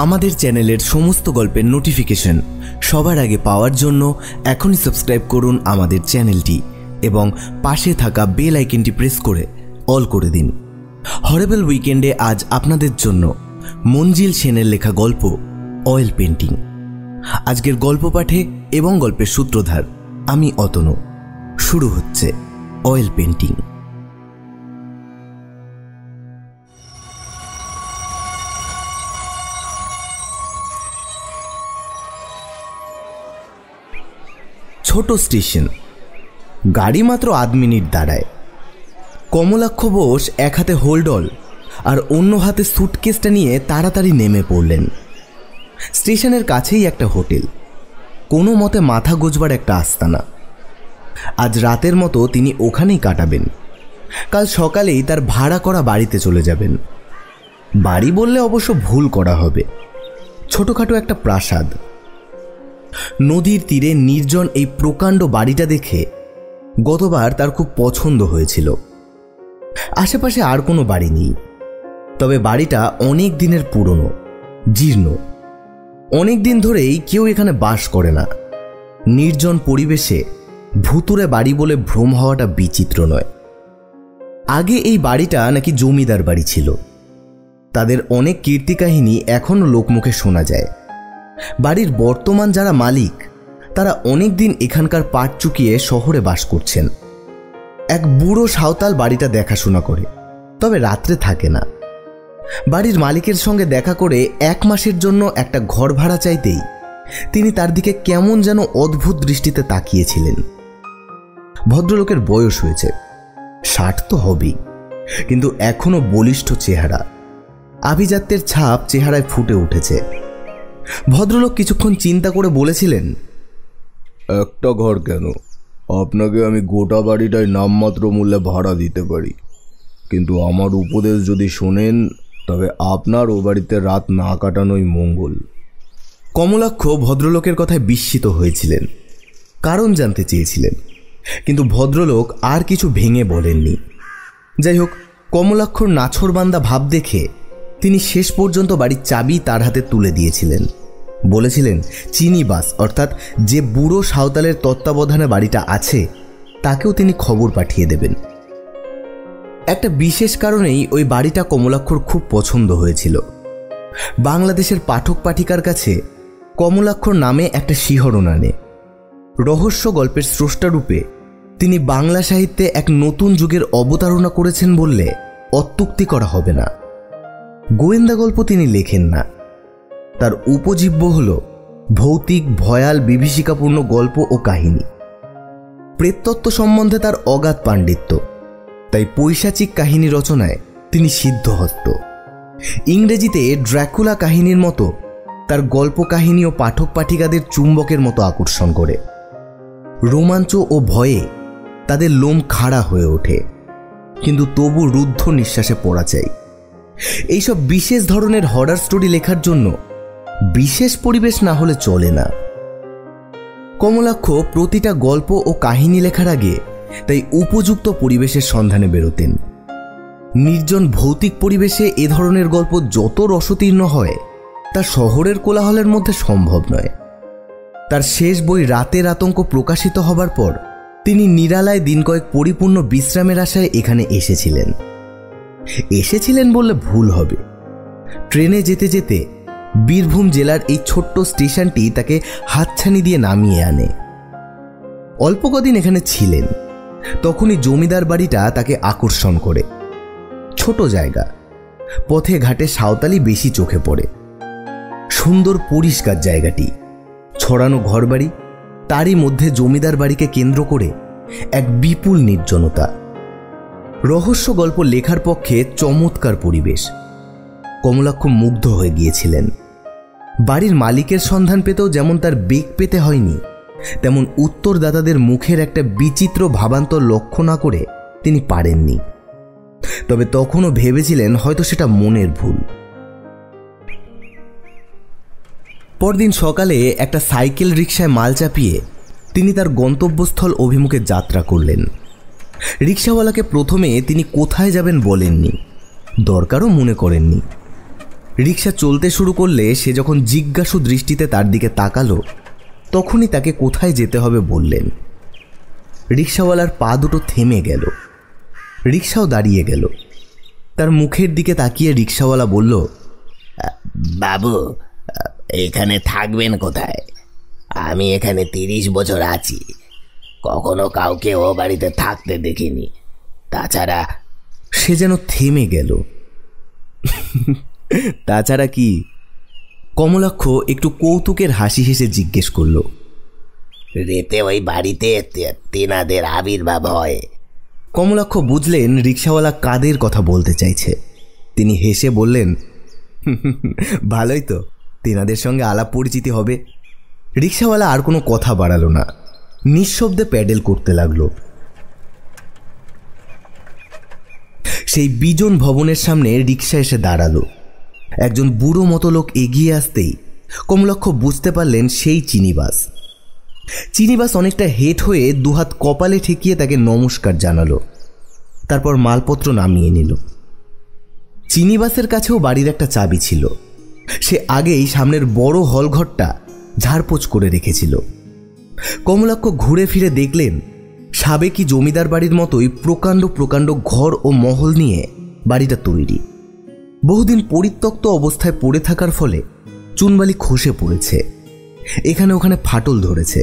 আমাদের চ্যানেলের সমস্ত গল্পের নোটিফিকেশন সবার আগে পাওয়ার জন্য এখনই সাবস্ক্রাইব করুন আমাদের চ্যানেলটি এবং পাশে থাকা বেল আইকনটি প্রেস করে অল করে দিন। হরেবল উইকেন্ডে আজ আপনাদের জন্য মঞ্জিল সেনের লেখা গল্প অয়েল পেন্টিং। আজকের গল্প পাঠে এবং গল্পের সূত্রধার আমি অতনু। শুরু হচ্ছে অয়েল পেন্টিং। ছোট স্টেশন, গাড়ি মাত্র আধ মিনিট দাঁড়ায়। কমলাক্ষ বোস এক হাতে হোল্ডল আর অন্য হাতে সুটকেসটা নিয়ে তাড়াতাড়ি নেমে পড়লেন। স্টেশনের কাছেই একটা হোটেল, কোনো মতে মাথা গোজবার একটা আস্তানা। আজ রাতের মতো তিনি ওখানেই কাটাবেন। কাল সকালেই তার ভাড়া করা বাড়িতে চলে যাবেন। বাড়ি বললে অবশ্য ভুল করা হবে, ছোটখাটো একটা প্রাসাদ। নদীর তীরে নির্জন এই প্রকাণ্ড বাড়িটা দেখে গতবার তার খুব পছন্দ হয়েছিল। আশেপাশে আর কোনো বাড়ি নেই, তবে বাড়িটা অনেক দিনের পুরনো, জীর্ণ। অনেক দিন ধরেই কেউ এখানে বাস করে না। নির্জন পরিবেশে ভুতুরে বাড়ি বলে ভ্রম হওয়াটা বিচিত্র নয়। আগে এই বাড়িটা নাকি জমিদার বাড়ি ছিল। তাদের অনেক কীর্তিকাহিনী এখনও লোকমুখে শোনা যায়। বাড়ির বর্তমান যারা মালিক তারা অনেক দিন এখানকার পাট চুকিয়ে শহরে বাস করছেন। এক বুড়ো সাঁওতাল বাড়িটা দেখাশোনা করে, তবে রাত্রে থাকে না। বাড়ির মালিকের সঙ্গে দেখা করে 1 মাসের জন্য একটা ঘর ভাড়া চাইতেই তিনি তার দিকে কেমন যেন অদ্ভুত দৃষ্টিতে তাকিয়েছিলেন। ভদ্রলোকের বয়স হয়েছে, 60 তো হবেই, কিন্তু এখনো বলিষ্ঠ চেহারা। আভিজাত্যের ছাপ চেহারায় ফুটে উঠেছে। ভদ্রলোক কিছুক্ষণ চিন্তা করে বলেছিলেন, একটা ঘর কেন, আপনাকে আমি গোটা বাড়িটাই নামমাত্র মূল্যে ভাড়া দিতে পারি, কিন্তু আমার উপদেশ যদি শোনেন তবে আপনার ও বাড়িতে রাত না কাটানোই মঙ্গল। কমলাক্ষ ভদ্রলোকের কথায় বিস্মিত হয়েছিলেন, কারণ জানতে চেয়েছিলেন, কিন্তু ভদ্রলোক আর কিছু ভেঙে বলেননি। যাই হোক, কমলাক্ষর নাছোড়বান্দা ভাব দেখে তিনি শেষ পর্যন্ত বাড়ির চাবি তার হাতে তুলে দিয়েছিলেন। বলেছিলেন চিনিবাস অর্থাৎ যে বুড়ো সাঁওতালের তত্ত্বাবধানে বাড়িটা আছে তাকেও তিনি খবর পাঠিয়ে দেবেন। একটা বিশেষ কারণেই ওই বাড়িটা কমলাক্ষর খুব পছন্দ হয়েছিল। বাংলাদেশের পাঠক পাঠিকার কাছে কমলাক্ষর নামে একটা শিহরণ আনে। রহস্য গল্পের স্রষ্টারূপে তিনি বাংলা সাহিত্যে এক নতুন যুগের অবতারণা করেছেন বললে অত্যুক্তি করা হবে না। গোয়েন্দা গল্প তিনি লেখেন না, তার উপজীব্য হল ভৌতিক, ভয়াল, বিভীষিকাপূর্ণ গল্প ও কাহিনী। প্রেততত্ত্ব সম্বন্ধে তার অগাধ পাণ্ডিত্য, তাই পৈশাচিক কাহিনী রচনায় তিনি সিদ্ধহস্ত। ইংরেজিতে ড্র্যাকুলা কাহিনীর মতো তার গল্প কাহিনী ও পাঠক পাঠিকাদের চুম্বকের মতো আকর্ষণ করে। রোমাঞ্চ ও ভয়ে তাদের লোম খাড়া হয়ে ওঠে, কিন্তু তবু রুদ্ধ নিঃশ্বাসে পড়া চাই। এইসব বিশেষ ধরনের হরর স্টোরি লেখার জন্য বিশেষ পরিবেশ না হলে চলে না। কমলাক্ষ প্রতিটা গল্প ও কাহিনী লেখার আগে তাই উপযুক্ত পরিবেশের সন্ধানে বেরোতেন। নির্জন ভৌতিক পরিবেশে এ ধরনের গল্প যত রসোত্তীর্ণ হয় তা শহরের কোলাহলের মধ্যে সম্ভব নয়। তার শেষ বই রাতের আতঙ্ক প্রকাশিত হবার পর তিনি নিরালায় দিন কয়েক পরিপূর্ণ বিশ্রামের আশায় এখানে এসেছিলেন বললে ভুল হবে। ট্রেনে যেতে যেতে বীরভূম জেলার এই ছোট্ট স্টেশনটি তাকে হাতছানি দিয়ে নামিয়ে আনে। অল্প কদিন এখানে ছিলেন, তখনই জমিদার বাড়িটা তাকে আকর্ষণ করে। ছোট জায়গা, পথে ঘাটে সাঁওতালি বেশি চোখে পড়ে। সুন্দর পরিষ্কার জায়গাটি, ছড়ানো ঘরবাড়ি, তারই মধ্যে জমিদার বাড়িকে কেন্দ্র করে এক বিপুল নির্জনতা। রহস্য গল্প লেখার পক্ষে চমৎকার পরিবেশ। কমলাক্ষ মুগ্ধ হয়ে গিয়েছিলেন। বাড়ির মালিকের সন্ধান পেতেও যেমন তার বেগ পেতে হয়নি, তেমন উত্তরদাতাদের মুখের একটা বিচিত্র ভাবান্তর লক্ষ্য না করে তিনি পারেননি। তবে তখনও ভেবেছিলেন হয়তো সেটা মনের ভুল। পরদিন সকালে একটা সাইকেল রিকশায় মাল চাপিয়ে তিনি তার গন্তব্যস্থল অভিমুখে যাত্রা করলেন। রিকশাওয়ালাকে প্রথমে তিনি কোথায় যাবেন বলেননি, দরকারও মনে করেননি। রিক্সা চলতে শুরু করলে সে যখন জিজ্ঞাসু দৃষ্টিতে তার দিকে তাকালো, তখনই তাকে কোথায় যেতে হবে বললেন। রিক্সাওয়ালার পা দুটো থেমে গেল, রিক্সাও দাঁড়িয়ে গেল। তার মুখের দিকে তাকিয়ে রিক্সাওয়ালা বলল, বাবু, এখানে থাকবেন কোথায়? আমি এখানে 30 বছর আছি, কখনো কাউকে ও বাড়িতে থাকতে দেখিনি। তাছাড়া সে যেন থেমে গেল। তাছাড়া কি? কমলাক্ষ একটু কৌতুকের হাসি হেসে জিজ্ঞেস করল। রেতে ওই বাড়িতে তেনাদের আবির্ভাব হয়। কমলাক্ষ বুঝলেন রিক্সাওয়ালা কাদের কথা বলতে চাইছে। তিনি হেসে বললেন, ভালোই তো, তেনাদের সঙ্গে আলাপ পরিচিতি হবে। রিক্সাওয়ালা আর কোনো কথা বাড়ালো না, নিঃশব্দে প্যাডেল করতে লাগলো। সেই বিজন ভবনের সামনে রিক্সা এসে দাঁড়ালো। একজন বুড়ো মতো লোক এগিয়ে আসতেই কমলাক্ষ বুঝতে পারলেন সেই চিনিবাস। চিনিবাস অনেকটা হেট হয়ে দুহাত কপালে ঠেকিয়ে তাকে নমস্কার জানালো, তারপর মালপত্র নামিয়ে নিল। চিনিবাসের কাছেও বাড়ির একটা চাবি ছিল। সে আগেই সামনের বড় হলঘরটা ঝাড়পোছ করে রেখেছিল। কমলাক্ষ ঘুরে ফিরে দেখলেন সাবেকি জমিদার বাড়ির মতোই প্রকাণ্ড প্রকাণ্ড ঘর ও মহল নিয়ে বাড়িটা তৈরি। বহুদিন পরিত্যক্ত অবস্থায় পড়ে থাকার ফলে চুনবালি খসে পড়েছে, এখানে ওখানে ফাটল ধরেছে।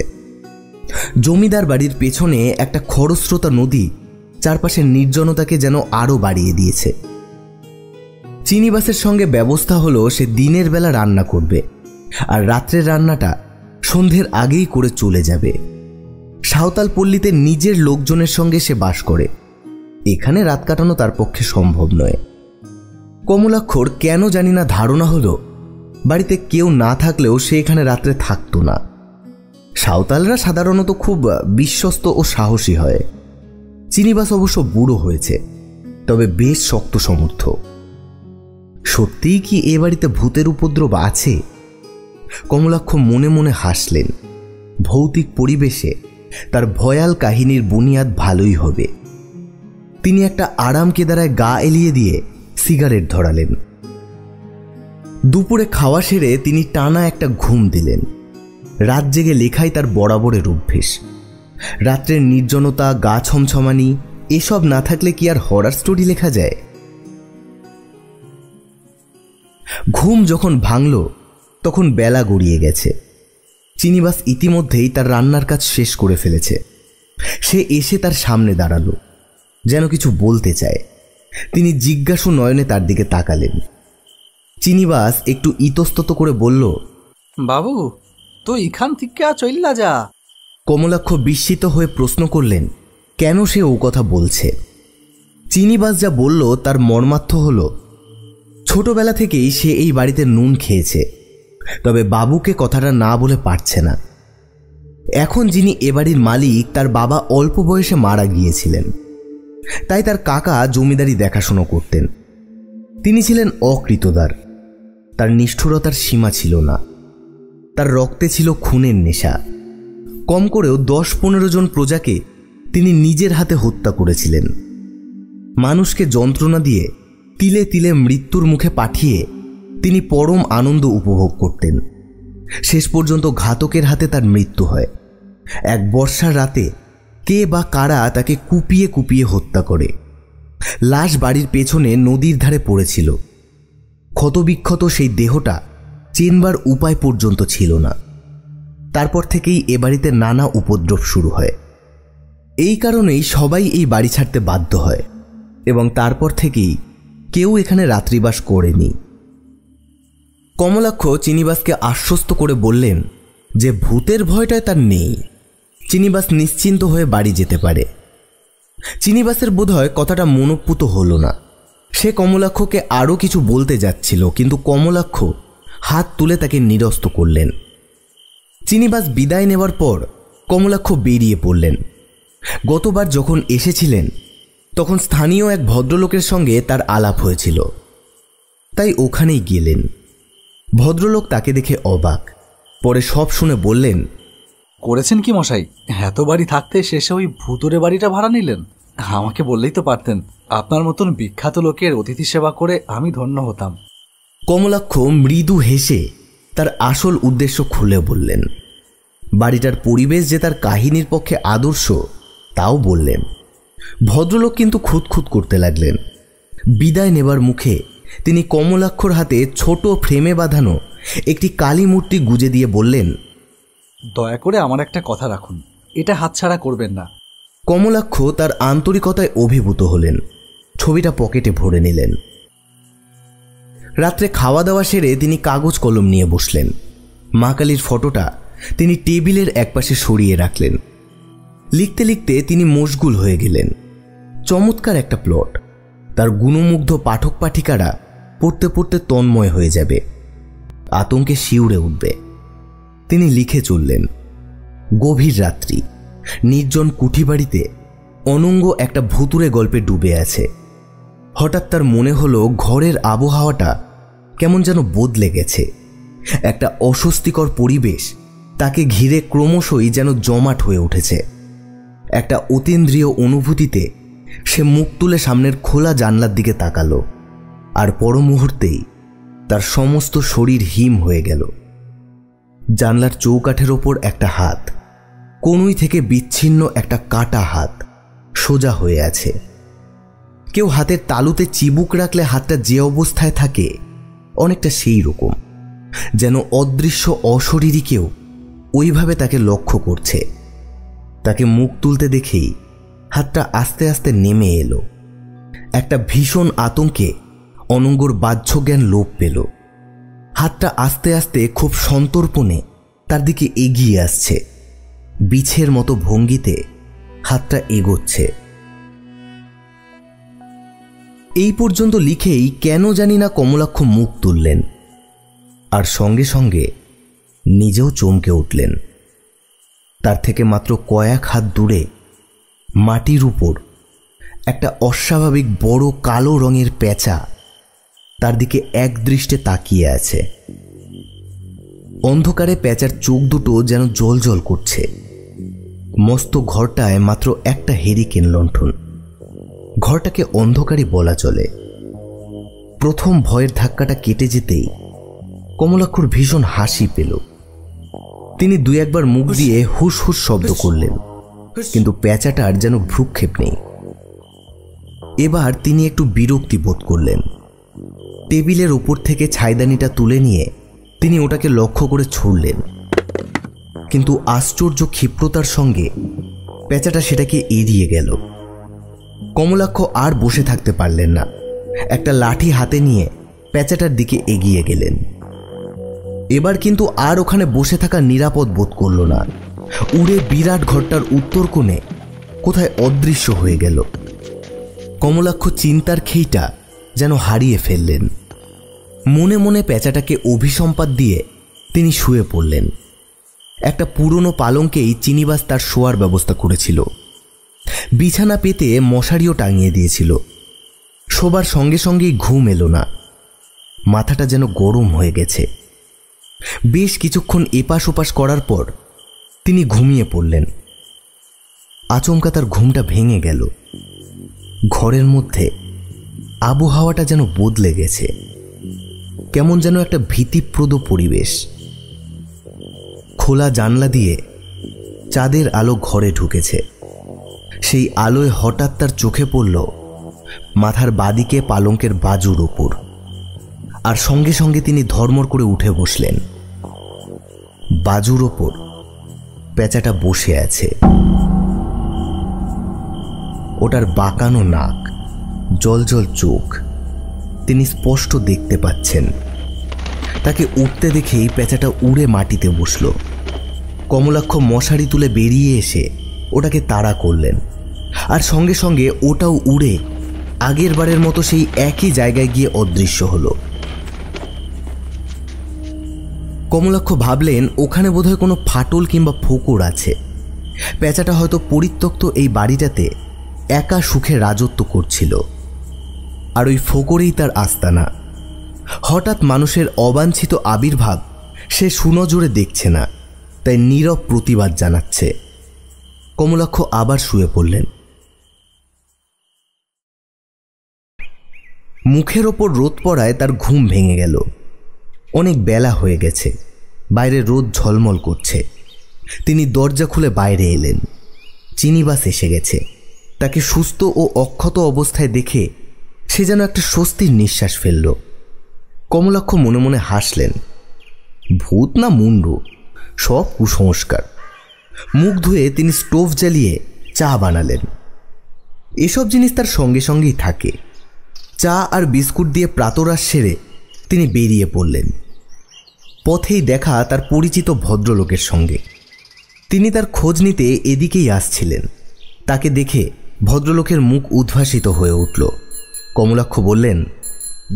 জমিদার বাড়ির পেছনে একটা খরস্রোতা নদী চারপাশের নির্জনতাকে যেন আরও বাড়িয়ে দিয়েছে। চিনিবাসের সঙ্গে ব্যবস্থা হলো সে দিনের বেলা রান্না করবে, আর রাত্রের রান্নাটা সন্ধ্যের আগেই করে চলে যাবে। সাঁওতাল পল্লীতে নিজের লোকজনের সঙ্গে সে বাস করে, এখানে রাত কাটানো তার পক্ষে সম্ভব নয়। কমলাক্ষর কেন জানি না ধারণা হলো বাড়িতে কেউ না থাকলেও সে এখানে রাত্রে থাকতো না। সাঁওতালরা সাধারণত খুব বিশ্বস্ত ও সাহসী হয়। চিনিবাস অবশ্য বুড়ো হয়েছে, তবে বেশ শক্ত সমর্থ। সত্যিই কি এ বাড়িতে ভূতের উপদ্রব আছে? কমলাক্ষ মনে মনে হাসলেন। ভৌতিক পরিবেশে তার ভয়াল কাহিনীর বুনিয়াদ ভালোই হবে। তিনি একটা আরাম কেদারায় গা এলিয়ে দিয়ে সিগারেট ধরালেন। দুপুরে খাওয়া সেরে তিনি টানা একটা ঘুম দিলেন। রাত জেগে লেখাই তার বরাবরের অভ্যেস। রাত্রের নির্জনতা, গা ছমছমানি এসব না থাকলে কি আর হরর স্টোরি লেখা যায়? ঘুম যখন ভাঙল তখন বেলা গড়িয়ে গেছে। চিনিবাস ইতিমধ্যেই তার রান্নার কাজ শেষ করে ফেলেছে। সে এসে তার সামনে দাঁড়ালো, যেন কিছু বলতে চায়। তিনি জিজ্ঞাসু নয়নে তার দিকে তাকালেন। চিনিবাস একটু ইতস্তত করে বলল, বাবু, তো এখান থেকে চইল্লা যা। কমলাক্ষ বিস্মিত হয়ে প্রশ্ন করলেন কেন সে ও কথা বলছে। চিনিবাস যা বলল তার মর্মার্থ হল, ছোটবেলা থেকেই সে এই বাড়িতে নুন খেয়েছে, তবে বাবুকে কথাটা না বলে পারছে না। এখন যিনি এ বাড়ির মালিক তার বাবা অল্প বয়সে মারা গিয়েছিলেন, তাই তার কাকা জমিদারি দেখাশোনা করতেন। তিনি ছিলেন অকৃতদার, তার নিষ্ঠুরতার সীমা ছিল না। তার রক্তে ছিল খুনের নেশা। কম করেও 10-15 জন প্রজাকে তিনি নিজের হাতে হত্যা করেছিলেন। মানুষকে যন্ত্রণা দিয়ে তিলে তিলে মৃত্যুর মুখে পাঠিয়ে তিনি পরম আনন্দ উপভোগ করতেন। শেষ পর্যন্ত ঘাতকের হাতে তার মৃত্যু হয়। এক বর্ষার রাতে কে বা কারা তাকে কুপিয়ে কুপিয়ে হত্যা করে। লাশ বাড়ির পেছনে নদীর ধারে পড়েছিল। ক্ষতবিক্ষত সেই দেহটা চেনবার উপায় পর্যন্ত ছিল না। তারপর থেকেই এ বাড়িতে নানা উপদ্রব শুরু হয়। এই কারণেই সবাই এই বাড়ি ছাড়তে বাধ্য হয়, এবং তারপর থেকেই কেউ এখানে রাত্রিবাস করেনি। কমলাক্ষ চিনিবাসকে আশ্বস্ত করে বললেন যে ভূতের ভয়টায় তার নেই। চিনিবাস নিশ্চিন্ত হয়ে বাড়ি যেতে পারে। চিনিবাসের বোধহয় কথাটা মনোপুত হল না। সে কমলাক্ষকে আরও কিছু বলতে যাচ্ছিল, কিন্তু কমলাক্ষ হাত তুলে তাকে নিরস্ত করলেন। চিনিবাস বিদায় নেওয়ার পর কমলাক্ষ বেরিয়ে পড়লেন। গতবার যখন এসেছিলেন তখন স্থানীয় এক ভদ্রলোকের সঙ্গে তার আলাপ হয়েছিল, তাই ওখানেই গেলেন। ভদ্রলোক তাকে দেখে অবাক, পরে সব শুনে বললেন, করেছেন কি মশাই? এত বাড়ি থাকতে শেষে ওই ভুতুরে বাড়িটা ভাড়া নিলেন? আমাকে বললেই তো পারতেন। আপনার মতন বিখ্যাত লোকের অতিথি সেবা করে আমি ধন্য হতাম। কমলাক্ষ মৃদু হেসে তার আসল উদ্দেশ্য খুলে বললেন। বাড়িটার পরিবেশ যে তার কাহিনীর পক্ষে আদর্শ তাও বললেন। ভদ্রলোক কিন্তু খুঁতখুত করতে লাগলেন। বিদায় নেবার মুখে তিনি কমলাক্ষর হাতে ছোট ফ্রেমে বাঁধানো একটি কালী মূর্তি গুজে দিয়ে বললেন, দয়া করে আমার একটা কথা রাখুন, এটা হাতছাড়া করবেন না। কমলাক্ষ তার আন্তরিকতায় অভিভূত হলেন। ছবিটা পকেটে ভরে নিলেন। রাত্রে খাওয়া দাওয়া সেরে তিনি কাগজ কলম নিয়ে বসলেন। মা কালীর ফটোটা তিনি টেবিলের একপাশে সরিয়ে রাখলেন। লিখতে লিখতে তিনি মশগুল হয়ে গেলেন। চমৎকার একটা প্লট, তার গুণমুগ্ধ পাঠক পাঠিকারা পড়তে পড়তে তন্ময় হয়ে যাবে, আতঙ্কে শিউরে উঠবে। তিনি লিখে চললেন। গভীর রাত্রি, নির্জন কুঠিবাড়িতে অনঙ্গ একটা ভুতুরে গল্পে ডুবে আছে। হঠাৎ তার মনে হলো ঘরের আবহাওয়াটা কেমন যেন বদলে গেছে। একটা অস্বস্তিকর পরিবেশ তাকে ঘিরে ক্রমশই যেন জমাট হয়ে উঠেছে। একটা অতীন্দ্রিয় অনুভূতিতে সে মুখ তুলে সামনের খোলা জানলার দিকে তাকালো, আর পর মুহূর্তেই তার সমস্ত শরীর হিম হয়ে গেল। জানলার চৌকাঠের ওপর একটা হাত, কনুই থেকে বিচ্ছিন্ন একটা কাটা হাত সোজা হয়ে আছে। কেউ হাতের তালুতে চিবুক রাখলে হাতটা যে অবস্থায় থাকে অনেকটা সেই রকম, যেন অদৃশ্য অশরীরী কেউ ওইভাবে তাকে লক্ষ্য করছে। তাকে মুখ তুলতে দেখেই হাতটা আস্তে আস্তে নেমে এলো। একটা ভীষণ আতঙ্কে অনঙ্গর বাহ্যজ্ঞান লোপ পেল। হাতটা আস্তে আস্তে খুব সন্তর্পণে তার দিকে এগিয়ে আসছে। বিছের মতো ভঙ্গিতে হাতটা এগোচ্ছে। এই পর্যন্ত লিখেই কেন জানি না কমলাক্ষ মুখ তুললেন, আর সঙ্গে সঙ্গে নিজেও চমকে উঠলেন। তার থেকে মাত্র কয়েক হাত দূরে মাটির উপর একটা অস্বাভাবিক বড় কালো রঙের পেঁচা তার দিকে একদৃষ্টে তাকিয়ে আছে। অন্ধকারে পেঁচার চোখ দুটো যেন জ্বলজ্বল করছে। মস্ত ঘরটায় মাত্র একটা হেরিকেন লণ্ঠন। ঘরটাকে অন্ধকারই বলা চলে। প্রথম ভয়ের ধাক্কাটা কেটে যেতেই কমলাক্ষর ভীষণ হাসি পেল। তিনি দুই একবার মুখ দিয়ে হুস হুস শব্দ করলেন, কিন্তু পেঁচাটার যেন ভ্রুক্ষেপ নেই। এবার তিনি একটু বিরক্তি বোধ করলেন। টেবিলের ওপর থেকে ছাইদানিটা তুলে নিয়ে তিনি ওটাকে লক্ষ্য করে ছুড়লেন, কিন্তু আশ্চর্য ক্ষিপ্রতার সঙ্গে পেঁচাটা সেটাকে এড়িয়ে গেল। কমলাক্ষ আর বসে থাকতে পারলেন না। একটা লাঠি হাতে নিয়ে পেঁচাটার দিকে এগিয়ে গেলেন। এবার কিন্তু আর ওখানে বসে থাকা নিরাপদ বোধ করল না। উড়ে বিরাট ঘরটার উত্তর কোণে কোথায় অদৃশ্য হয়ে গেল। কমলাক্ষ চিন্তার খেইটা যেন হারিয়ে ফেললেন। মনে মনে পেঁচাটাকে অভিসম্পাত দিয়ে তিনি শুয়ে পড়লেন। একটা পুরনো পালঙ্কেই চিনিবাস তার শোয়ার ব্যবস্থা করেছিল। বিছানা পেতে মশারিও টাঙিয়ে দিয়েছিল। শোবার সঙ্গে সঙ্গেই ঘুম এলো না। মাথাটা যেন গরম হয়ে গেছে। বেশ কিছুক্ষণ এপাশ ওপাশ করার পর তিনি ঘুমিয়ে পড়লেন। আচমকা তার ঘুমটা ভেঙে গেল। ঘরের মধ্যে আবহাওয়াটা যেন বদলে গেছে। কেমন যেন একটা ভীতিপ্রদ পরিবেশ। খোলা জানলা দিয়ে চাঁদের আলো ঘরে ঢুকেছে। সেই আলোয় হঠাৎ তার চোখে পড়ল মাথার বাদিকে পালঙ্কের বাজুর ওপর, আর সঙ্গে সঙ্গে তিনি ধর্মর করে উঠে বসলেন। বাজুর ওপর পেঁচাটা বসে আছে। ওটার বাঁকানো নাক, জলজল চোখ তিনি স্পষ্ট দেখতে পাচ্ছেন। তাকে উঠতে দেখেই পেঁচাটা উড়ে মাটিতে বসল। কমলাক্ষ মশারি তুলে বেরিয়ে এসে ওটাকে তাড়া করলেন, আর সঙ্গে সঙ্গে ওটাও উড়ে আগের বারের মতো সেই একই জায়গায় গিয়ে অদৃশ্য হল। কমলাক্ষ ভাবলেন ওখানে বোধহয় কোনো ফাটল কিংবা ফোকর আছে। পেঁচাটা হয়তো পরিত্যক্ত এই বাড়িটাতে একা সুখে রাজত্ব করছিল, আর ওই ফোকরেই তার আস্তানা। হঠাৎ মানুষের অবাঞ্ছিত আবির্ভাব সে সুনজরে দেখছে না, তাই নীরব প্রতিবাদ জানাচ্ছে। কমলাক্ষ আবার শুয়ে পড়লেন। মুখের ওপর রোদ পড়ায় তার ঘুম ভেঙে গেল। অনেক বেলা হয়ে গেছে, বাইরে রোদ ঝলমল করছে। তিনি দরজা খুলে বাইরে এলেন। চিনিবাস এসে গেছে। তাকে সুস্থ ও অক্ষত অবস্থায় দেখে সে যেন একটা স্বস্তির নিঃশ্বাস ফেলল। কমলাক্ষ মনে মনে হাসলেন। ভূত না মুন্ডু, সব কুসংস্কার। মুখ ধুয়ে তিনি স্টোভ জ্বালিয়ে চা বানালেন। এসব জিনিস তার সঙ্গে সঙ্গেই থাকে। চা আর বিস্কুট দিয়ে প্রাতরাশ সেরে তিনি বেরিয়ে পড়লেন। পথেই দেখা তার পরিচিত ভদ্রলোকের সঙ্গে। তিনি তার খোঁজ নিতে এদিকেই আসছিলেন। তাকে দেখে ভদ্রলোকের মুখ উদ্ভাসিত হয়ে উঠল। কমলাক্ষ বললেন,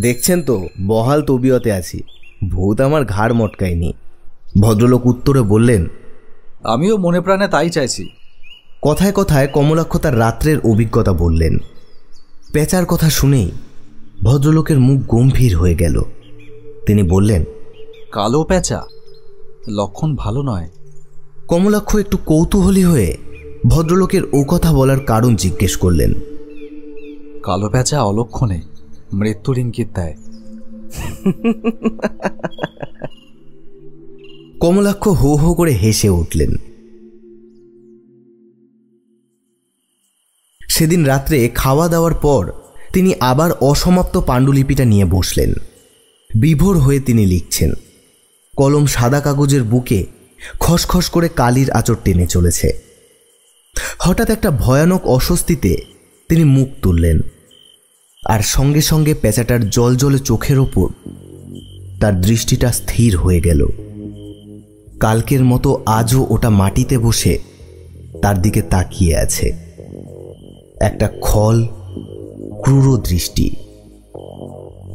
দেখছেন তো বহাল তবিয়তে আছি, ভূত আমার ঘাড় মটকায়নি। ভদ্রলোক উত্তরে বললেন, আমিও মনে প্রাণে তাই চাইছি। কথায় কথায় কমলাক্ষ তার রাত্রের অভিজ্ঞতা বললেন। পেঁচার কথা শুনেই ভদ্রলোকের মুখ গম্ভীর হয়ে গেল। তিনি বললেন, কালো পেঁচা, লক্ষণ ভালো নয়। কমলাক্ষ একটু কৌতূহলী হয়ে ভদ্রলোকের ও কথা বলার কারণ জিজ্ঞেস করলেন। কালো পেঁচা অলক্ষণে মৃত্যুর ইঙ্গিত দেয়। কমলাক্ষ হো হো করে হেসে উঠলেন। সেদিন রাত্রে খাওয়া দাওয়ার পর তিনি আবার অসমাপ্ত পাণ্ডুলিপিটা নিয়ে বসলেন। বিভোর হয়ে তিনি লিখছেন। কলম সাদা কাগজের বুকে খসখস করে কালির আঁচড় টেনে চলেছে। হঠাৎ একটা ভয়ানক অস্বস্তিতে তিনি মুখ তুললেন, আর সঙ্গে সঙ্গে পেঁচাটার জলজলে চোখের ওপর তার দৃষ্টিটা স্থির হয়ে গেল। কালকের মতো আজও ওটা মাটিতে বসে তার দিকে তাকিয়ে আছে। একটা খল ক্রূর দৃষ্টি।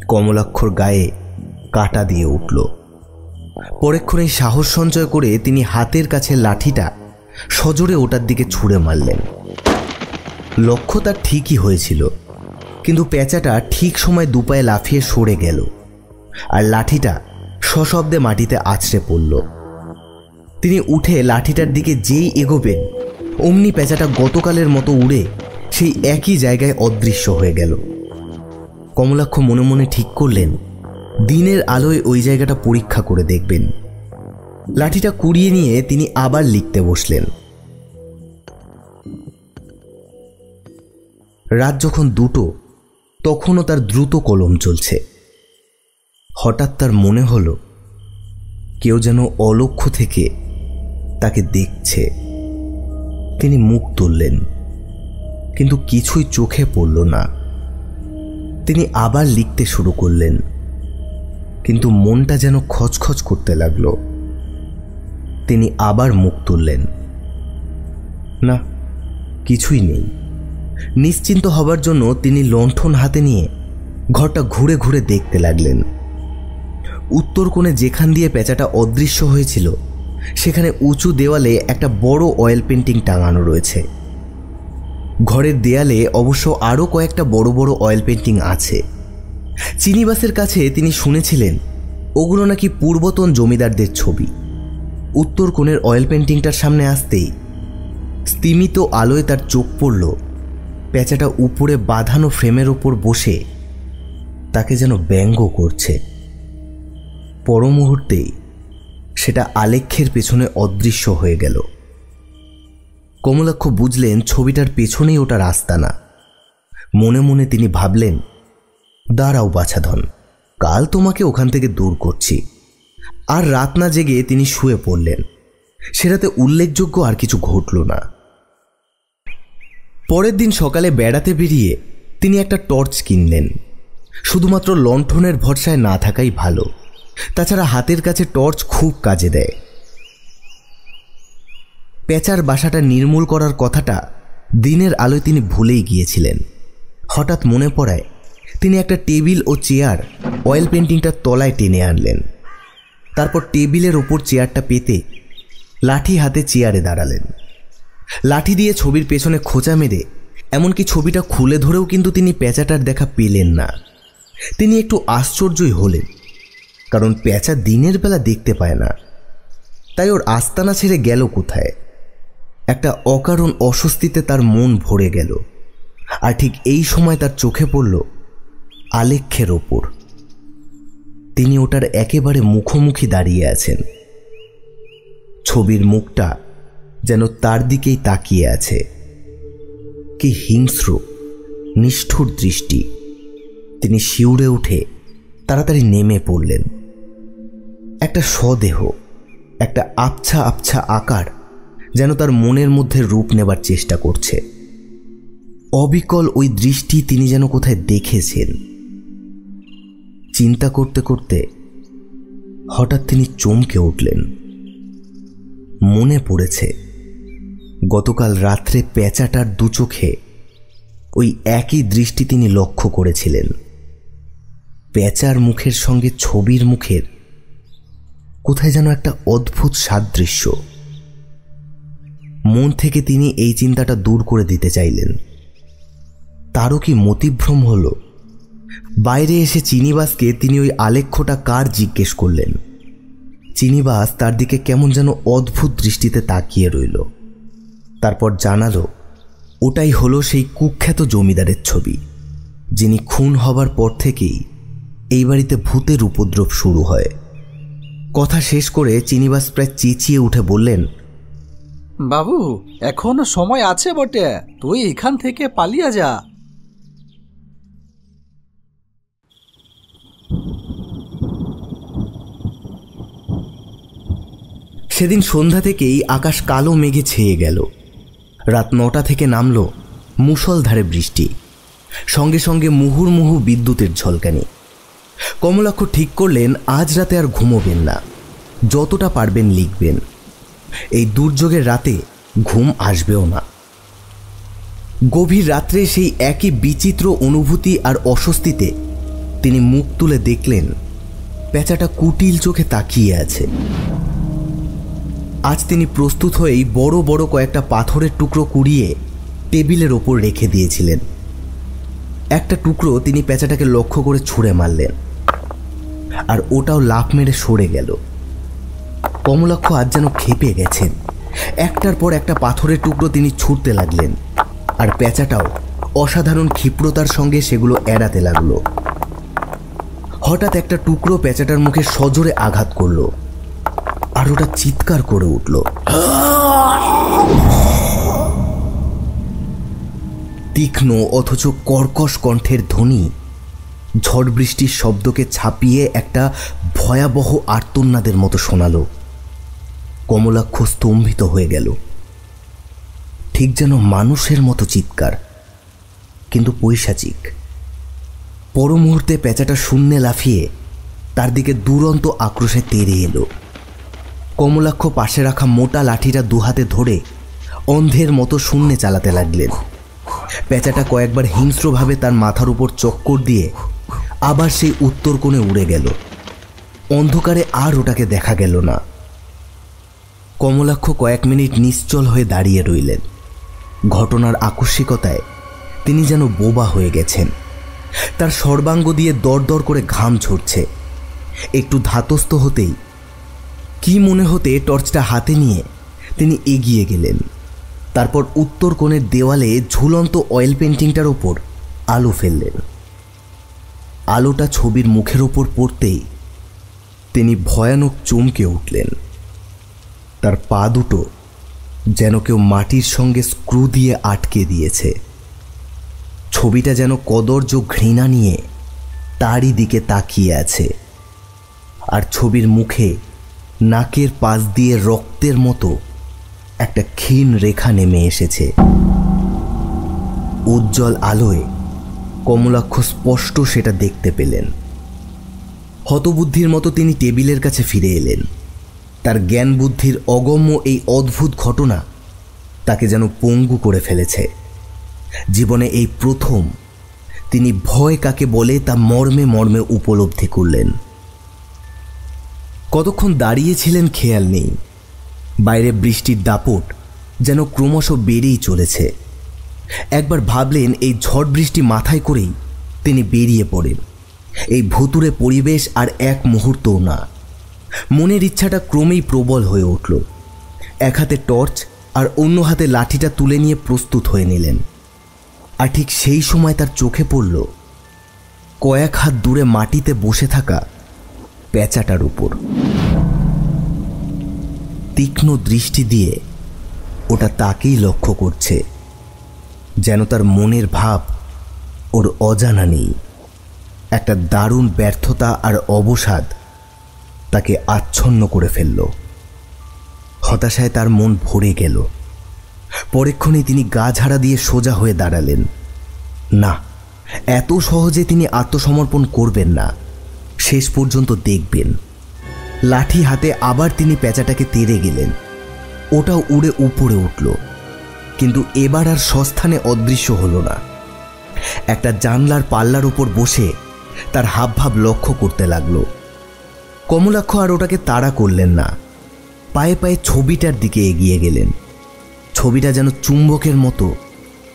কমলাক্ষর গায়ে কাটা দিয়ে উঠল। পরেক্ষণে সাহস সঞ্চয় করে তিনি হাতের কাছে লাঠিটা সজোরে ওটার দিকে ছুঁড়ে মারলেন। লক্ষ্য তার ঠিকই হয়েছিল, কিন্তু পেঁচাটা ঠিক সময় দুপায়ে লাফিয়ে সরে গেল, আর লাঠিটা সশব্দে মাটিতে আছড়ে পড়ল। তিনি উঠে লাঠিটার দিকে যেই এগোবেন, অমনি পেঁচাটা গতকালের মতো উড়ে সেই একই জায়গায় অদৃশ্য হয়ে গেল। কমলাক্ষ মনে মনে ঠিক করলেন, দিনের আলোয় ওই জায়গাটা পরীক্ষা করে দেখবেন। লাঠিটা কুড়িয়ে নিয়ে তিনি আবার লিখতে বসলেন। রাত যখন 2টো, তখনও তার দ্রুত কলম চলছে। হঠাৎ তার মনে হলো কেউ যেন অলক্ষ্য থেকে তাকে দেখছে। তিনি মুখ তুললেন, কিন্তু কিছুই চোখে পড়ল না। তিনি আবার লিখতে শুরু করলেন, কিন্তু মনটা যেন খচখচ করতে লাগলো। তিনি আবার মুখ তুললেন, না, কিছুই নেই। নিশ্চিন্ত হবার জন্য তিনি লণ্ঠন হাতে নিয়ে ঘরটা ঘুরে ঘুরে দেখতে লাগলেন। উত্তর কোণে যেখান দিয়ে পেঁচাটা অদৃশ্য হয়েছিল, সেখানে উঁচু দেওয়ালে একটা বড় অয়েল পেন্টিং টাঙানো রয়েছে। ঘরের দেয়ালে অবশ্য আরও কয়েকটা বড় বড় অয়েল পেন্টিং আছে। চিনিবাসের কাছে তিনি শুনেছিলেন ওগুলো নাকি পূর্বতন জমিদারদের ছবি। উত্তর কোণের অয়েল পেন্টিংটার সামনে আসতেই স্তিমিত আলোয় তার চোখ পড়ল পেঁচাটা উপরে বাঁধানো ফ্রেমের ওপর বসে তাকে যেন ব্যঙ্গ করছে। পর মুহূর্তেই সেটা আলেখ্যের পেছনে অদৃশ্য হয়ে গেল। কমলাক্ষ বুঝলেন ছবিটার পেছনেই ওটার আস্তানা। মনে মনে তিনি ভাবলেন, দাঁড়াও বাছাধন, কাল তোমাকে ওখান থেকে দূর করছি। আর রাত না জেগে তিনি শুয়ে পড়লেন। সেটাতে উল্লেখযোগ্য আর কিছু ঘটল না। পরের দিন সকালে বেড়াতে বেরিয়ে তিনি একটা টর্চ কিনলেন। শুধুমাত্র লণ্ঠনের ভরসায় না থাকাই ভালো। তাছাড়া হাতের কাছে টর্চ খুব কাজে দেয়। পেঁচার বাসাটা নির্মূল করার কথাটা দিনের আলোয় তিনি ভুলেই গিয়েছিলেন। হঠাৎ মনে পড়ায় তিনি একটা টেবিল ও চেয়ার অয়েল পেন্টিংটার তলায় টেনে আনলেন। তারপর টেবিলের ওপর চেয়ারটা পেতে লাঠি হাতে চেয়ারে দাঁড়ালেন। লাঠি দিয়ে ছবির পেছনে খোঁচা মেরে এমনকি ছবিটা খুলে ধরেও কিন্তু তিনি পেঁচাটার দেখা পেলেন না। তিনি একটু আশ্চর্যই হলেন, কারণ পেঁচা দিনের বেলা দেখতে পায় না। তাই ওর আস্তানা ছেড়ে গেল কোথায়? একটা অকারণ অস্বস্তিতে তার মন ভরে গেল। আর ঠিক এই সময় তার চোখে পড়ল আলেখ্যের ওপর। তিনি ওটার একেবারে মুখোমুখি দাঁড়িয়ে আছেন। ছবির মুখটা যেন তার দিকেই তাকিয়ে আছে। কি হিংস্র নিষ্ঠুর দৃষ্টি! তিনি শিউরে উঠে তাড়াতাড়ি নেমে পড়লেন। একটা স্বদেহ, একটা আবছা আবছা আকার যেন তার মনের মধ্যে রূপ নেবার চেষ্টা করছে। অবিকল ওই দৃষ্টি তিনি যেন কোথায় দেখেছেন। চিন্তা করতে করতে হঠাৎ তিনি চমকে উঠলেন। মনে পড়েছে গতকাল রাত্রে পেঁচাটার দু চোখে ওই একই দৃষ্টি তিনি লক্ষ্য করেছিলেন। পেঁচার মুখের সঙ্গে ছবির মুখের কোথায় যেন একটা অদ্ভুত সাদৃশ্য। মন থেকে তিনি এই চিন্তাটা দূর করে দিতে চাইলেন। তারও কি মতিভ্রম হল? বাইরে এসে চিনিবাসকে তিনি ওই আলেখ্যটা কার জিজ্ঞেস করলেন। চিনিবাস তার দিকে কেমন যেন অদ্ভুত দৃষ্টিতে তাকিয়ে রইল। তারপর জানালো ওটাই হলো সেই কুখ্যাত জমিদারের ছবি, যিনি খুন হবার পর থেকেই এই বাড়িতে ভূতের উপদ্রব শুরু হয়। কথা শেষ করে চিনিবাস প্রায় চেঁচিয়ে উঠে বললেন, বাবু, এখনো সময় আছে বটে, তুই এখান থেকে পালিয়ে যা। সেদিন সন্ধ্যা থেকেই আকাশ কালো মেঘে ছেয়ে গেল। রাত 9টা থেকে নামল মুষলধারে বৃষ্টি, সঙ্গে সঙ্গে মুহুর্মুহু বিদ্যুতের ঝলকানি। কমলাক্ষ ঠিক করলেন আজ রাতে আর ঘুমোবেন না, যতটা পারবেন লিখবেন। এই দুর্যোগের রাতে ঘুম আসবেও না। গভীর রাত্রে সেই একই বিচিত্র অনুভূতি আর অস্বস্তিতে তিনি মুখ তুলে দেখলেন পেঁচাটা কুটিল চোখে তাকিয়ে আছে। আজ তিনি প্রস্তুত হয়েই বড় বড় কয়েকটা পাথরের টুকরো কুড়িয়ে টেবিলের ওপর রেখে দিয়েছিলেন। একটা টুকরো তিনি পেঁচাটাকে লক্ষ্য করে ছুঁড়ে মারলেন, আর ওটাও লাফ মেরে সরে গেল। কমলাক্ষ আজ যেন ক্ষেপে গেছেন। একটার পর একটা পাথরের টুকরো তিনি ছুঁড়তে লাগলেন, আর পেঁচাটাও অসাধারণ ক্ষিপ্রতার সঙ্গে সেগুলো এড়াতে লাগলো। হঠাৎ একটা টুকরো পেঁচাটার মুখে সজোরে আঘাত করলো, আর ওটা চিৎকার করে উঠল। তীক্ষ্ণ অথচ কর্কশ কণ্ঠের ধ্বনি ঝড় বৃষ্টির শব্দকে ছাপিয়ে একটা ভয়াবহ আর্তনাদের মতো শোনালো। কমলাক্ষ স্তম্ভিত হয়ে গেল। ঠিক যেন মানুষের মতো চিৎকার, কিন্তু পৈশাচিক। পর মুহূর্তে পেঁচাটা শূন্যে লাফিয়ে তার দিকে দুরন্ত আক্রোশে তেড়ে এলো। কমলাক্ষ পাশে রাখা মোটা লাঠিটা দুহাতে ধরে অন্ধের মতো শূন্যে চালাতে লাগলেন। পেঁচাটা কয়েকবার হিংস্রভাবে তার মাথার উপর চক্কর দিয়ে আবার সেই উত্তর কোণে উড়ে গেল। অন্ধকারে আর ওটাকে দেখা গেল না। কমলাক্ষ কয়েক মিনিট নিশ্চল হয়ে দাঁড়িয়ে রইলেন। ঘটনার আকস্মিকতায় তিনি যেন বোবা হয়ে গেছেন। তার সর্বাঙ্গ দিয়ে দরদর করে ঘাম ঝরছে। একটু ধাতস্থ হতেই কি মনে হতে টর্চটা হাতে নিয়ে তিনি এগিয়ে গেলেন। তারপর উত্তর কোণের দেওয়ালে ঝুলন্ত অয়েল পেন্টিংটার ওপর আলো ফেললেন। আলোটা ছবির মুখের ওপর পড়তেই তিনি ভয়ানক চমকে উঠলেন। তার পা দুটো যেন কেউ মাটির সঙ্গে স্ক্রু দিয়ে আটকে দিয়েছে। ছবিটা যেন কদর্য ঘৃণা নিয়ে তারই দিকে তাকিয়ে আছে, আর ছবির মুখে নাকের পাশ দিয়ে রক্তের মতো একটা ক্ষীণ রেখা নেমে এসেছে। উজ্জ্বল আলোয় কমলাক্ষ স্পষ্ট সেটা দেখতে পেলেন। হতবুদ্ধির মতো তিনি টেবিলের কাছে ফিরে এলেন। তার জ্ঞান বুদ্ধির অগম্য এই অদ্ভুত ঘটনা তাকে যেন পঙ্গু করে ফেলেছে। জীবনে এই প্রথম তিনি ভয় কাকে বলে তা মর্মে মর্মে উপলব্ধি করলেন। কতক্ষণ দাঁড়িয়েছিলেন খেয়াল নেই। বাইরে বৃষ্টির দাপট যেন ক্রমশ বেড়েই চলেছে। একবার ভাবলেন এই ঝড় বৃষ্টি মাথায় করেই তিনি বেরিয়ে পড়েন। এই ভুতুড়ে পরিবেশ আর এক মুহূর্তও না। মনের ইচ্ছাটা ক্রমেই প্রবল হয়ে উঠল। এক হাতে টর্চ আর অন্য হাতে লাঠিটা তুলে নিয়ে প্রস্তুত হয়ে নিলেন। আর ঠিক সেই সময় তার চোখে পড়ল কয়েক হাত দূরে মাটিতে বসে থাকা পেঁচাটার উপর। তীক্ষ্ণ দৃষ্টি দিয়ে ওটা তাকেই লক্ষ্য করছে, যেন তার মনের ভাব ওর অজানা নেই। একটা দারুণ ব্যর্থতা আর অবসাদ তাকে আচ্ছন্ন করে ফেলল। হতাশায় তার মন ভরে গেল। পরক্ষণেই তিনি গা ঝাড়া দিয়ে সোজা হয়ে দাঁড়ালেন। না, এত সহজে তিনি আত্মসমর্পণ করবেন না, শেষ পর্যন্ত দেখবেন। লাঠি হাতে আবার তিনি পেঁচাটাকে তেড়ে গেলেন। ওটাও উড়ে উপরে উঠল, কিন্তু এবার আর সস্থানে অদৃশ্য হল না। একটা জানলার পাল্লার উপর বসে তার হাবভাব লক্ষ্য করতে লাগল। কমলাক্ষ আর ওটাকে তাড়া করলেন না, পায়ে পায়ে ছবিটার দিকে এগিয়ে গেলেন। ছবিটা যেন চুম্বকের মতো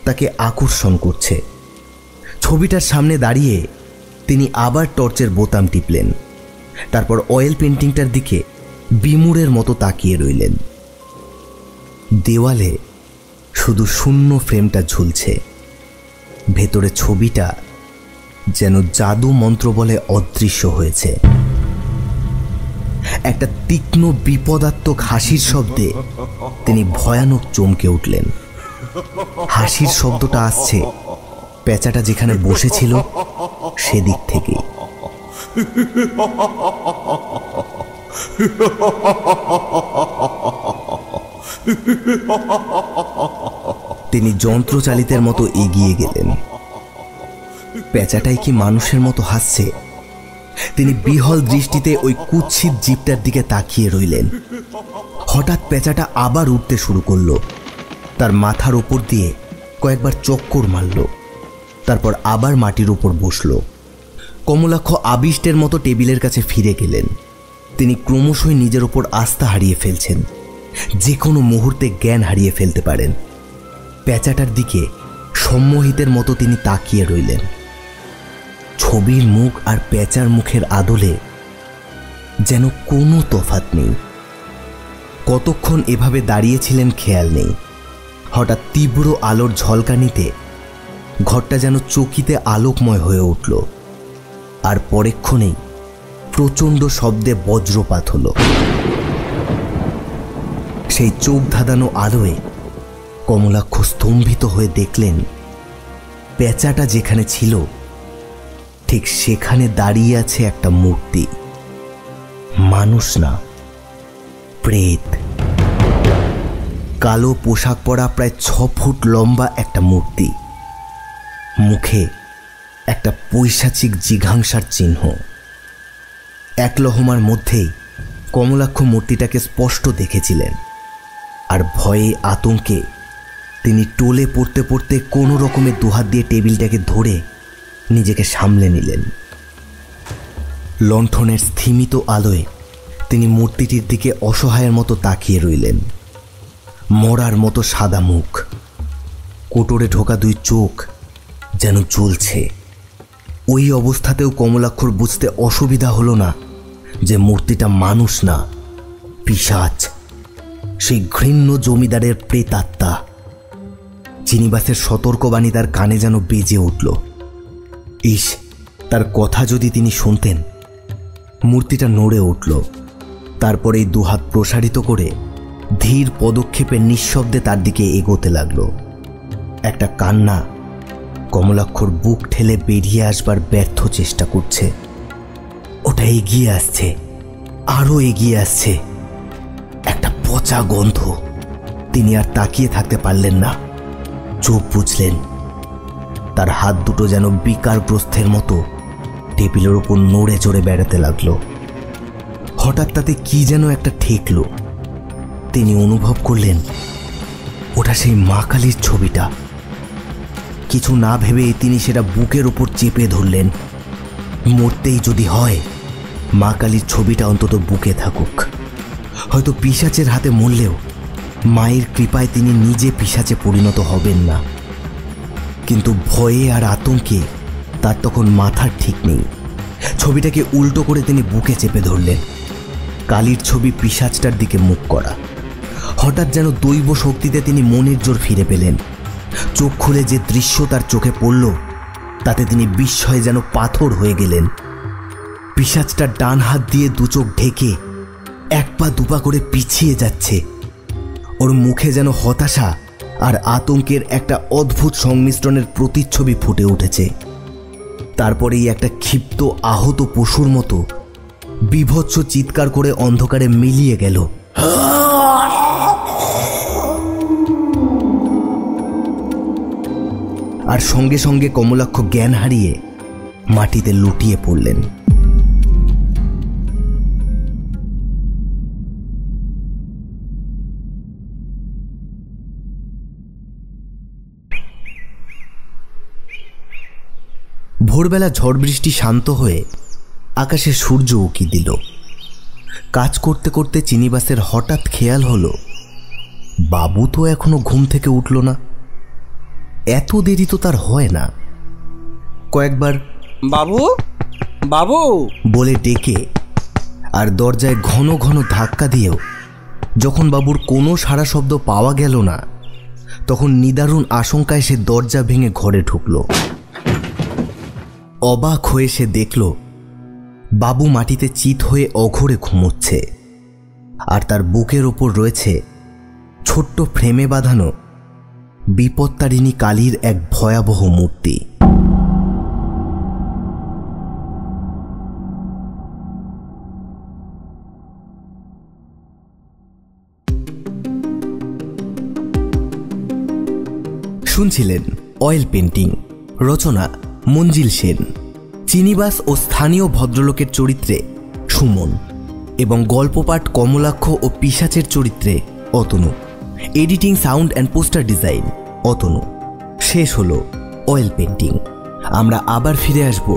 তাকে আকর্ষণ করছে। ছবিটার সামনে দাঁড়িয়ে তিনি আবার টর্চের বোতাম টিপলেন। তারপর অয়েল পেন্টিংটার দিকে বিমূঢ়ের মতো তাকিয়ে রইলেন। দেওয়ালে শুধু শূন্য ফ্রেমটা ঝুলছে। ভেতরে ছবিটা যেন জাদু মন্ত্র বলে অদৃশ্য হয়েছে। একটা তীক্ষ্ণ বিপদাত্মক হাসির শব্দে তিনি ভয়ানক চমকে উঠলেন। হাসির শব্দটা আসছে পেঁচাটা যেখানে বসেছিল সেদিক থেকে। তিনি যন্ত্রচালিতের মতো এগিয়ে গেলেন। পেঁচাটাই কি মানুষের মতো হাসছে? তিনি বিহল দৃষ্টিতে ওই কুৎসিত জীবটার দিকে তাকিয়ে রইলেন। হঠাৎ পেঁচাটা আবার উঠতে শুরু করল। তার মাথার ওপর দিয়ে কয়েকবার চক্কর মারল, তারপর আবার মাটির উপর বসল। কমলাক্ষ আবিষ্টের মতো টেবিলের কাছে ফিরে গেলেন। তিনি ক্রমশই নিজের ওপর আস্থা হারিয়ে ফেলছেন, যে কোনো মুহূর্তে জ্ঞান হারিয়ে ফেলতে পারেন। পেঁচাটার দিকে সম্মোহিতের মতো তিনি তাকিয়ে রইলেন। ছবির মুখ আর পেঁচার মুখের আদলে যেন কোনো তফাৎ নেই। কতক্ষণ এভাবে দাঁড়িয়েছিলেন খেয়াল নেই। হঠাৎ তীব্র আলোর ঝলকানিতে ঘরটা যেন চকিতে আলোকময় হয়ে উঠল, আর পরেক্ষণেই প্রচণ্ড শব্দে বজ্রপাত হল। সেই চোখ ধাঁধানো আলোয় কমলাক্ষ স্তম্ভিত হয়ে দেখলেন পেঁচাটা যেখানে ছিল ঠিক সেখানে দাঁড়িয়ে আছে একটা মূর্তি। মানুষ না, প্রেত। কালো পোশাক পরা প্রায় 6 ফুট লম্বা একটা মূর্তি, মুখে একটা পৈশাচিক জিঘাংসার চিহ্ন। এক লহমার মধ্যেই কমলাক্ষ মূর্তিটাকে স্পষ্ট দেখেছিলেন, আর ভয়ে আতঙ্কে তিনি টলে পড়তে পড়তে কোনো রকমে দুহাত দিয়ে টেবিলটাকে ধরে নিজেকে সামলে নিলেন। লণ্ঠনের স্থিমিত আলোয় তিনি মূর্তিটির দিকে অসহায়ের মতো তাকিয়ে রইলেন। মরার মতো সাদা মুখ, কোটরে ঢোকা 2 চোখ যেন জ্বলছে। ওই অবস্থাতেও কমলাক্ষর বুঝতে অসুবিধা হলো না যে মূর্তিটা মানুষ না, পিশাচ, সেই ঘৃণ্য জমিদারের প্রেতাত্মা। চিনিবাসের সতর্কবাণী তার কানে যেন বেজে উঠল। ইস, তার কথা যদি তিনি শুনতেন। মূর্তিটা নড়ে উঠল, তারপরে 2 হাত প্রসারিত করে ধীর পদক্ষেপে নিঃশব্দে তার দিকে এগোতে লাগলো। একটা কান্না কমলাক্ষর বুক ঠেলে বেরিয়ে আসবার ব্যর্থ চেষ্টা করছে। ওটা এগিয়ে আসছে, আরো এগিয়ে আসছে। একটা পচা গন্ধ। তিনি আর তাকিয়ে থাকতে পারলেন না, চোখ বুঝলেন। তার হাত দুটো যেন বিকারগ্রস্তের মতো টেবিলের ওপর নড়ে চড়ে বেড়াতে লাগলো। হঠাৎ তাতে কি যেন একটা ঠেকল। তিনি অনুভব করলেন ওটা সেই মা কালীর ছবিটা। কিছু না ভেবেই তিনি সেটা বুকের ওপর চেপে ধরলেন। মরতেই যদি হয়, মা কালীর ছবিটা অন্তত বুকে থাকুক। হয়তো পিশাচের হাতে মরলেও মায়ের কৃপায় তিনি নিজে পিশাচে পরিণত হবেন না। কিন্তু ভয়ে আর আতঙ্কে তার তখন মাথার ঠিক নেই। ছবিটাকে উল্টো করে তিনি বুকে চেপে ধরলেন। কালীর ছবি পিশাচটার দিকে মুখ করা। হঠাৎ যেন দৈব শক্তিতে তিনি মনের জোর ফিরে পেলেন। চোখ খুলে যে দৃশ্য তার চোখে পড়ল তাতে তিনি বিস্ময়ে যেন পাথর হয়ে গেলেন। পিশাচটা ডান হাত দিয়ে দু চোখ ঢেকে এক পা দুপা করে পিছিয়ে যাচ্ছে। ওর মুখে যেন হতাশা আর আতঙ্কের একটা অদ্ভুত সংমিশ্রণের প্রতিচ্ছবি ফুটে উঠেছে। তারপরেই একটা ক্ষিপ্ত আহত পশুর মতো বীভৎস চিৎকার করে অন্ধকারে মিলিয়ে গেল। আর সঙ্গে সঙ্গে কমলাক্ষ জ্ঞান হারিয়ে মাটিতে লুটিয়ে পড়লেন। ভোরবেলা ঝড় বৃষ্টি শান্ত হয়ে আকাশে সূর্য উঁকি দিল। কাজ করতে করতে চিনিবাসের হঠাৎ খেয়াল হলো, বাবু তো এখনো ঘুম থেকে উঠল না। এত দেরি তো তার হয় না। কয়েকবার বাবু বাবু বলে ডেকে আর দরজায় ঘন ঘন ধাক্কা দিয়েও যখন বাবুর কোনো সাড়া শব্দ পাওয়া গেল না, তখন নিদারুণ আশঙ্কায় সে দরজা ভেঙে ঘরে ঢুকল। অবাক হয়ে সে দেখল বাবু মাটিতে চিত হয়ে অঘোরে ঘুমোচ্ছে, আর তার বুকের ওপর রয়েছে ছোট্ট ফ্রেমে বাঁধানো বিপত্তারিণী কালীর এক ভয়াবহ মূর্তি। শুনছিলেন অয়েল পেন্টিং, রচনা মঞ্জিল সেন, চিনিবাস ও স্থানীয় ভদ্রলোকের চরিত্রে সুমন এবং গল্পপাঠ কমলাক্ষ ও পিশাচের চরিত্রে Atanu. Editing, sound and poster design Atanu. শেষ হলো অয়েল পেন্টিং। আমরা আবার ফিরে আসব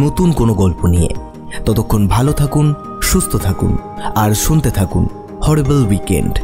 নতুন কোনো গল্প নিয়ে। ততক্ষণ ভালো থাকুন, সুস্থ থাকুন আর শুনতে থাকুন হরিবল উইকেন্ড।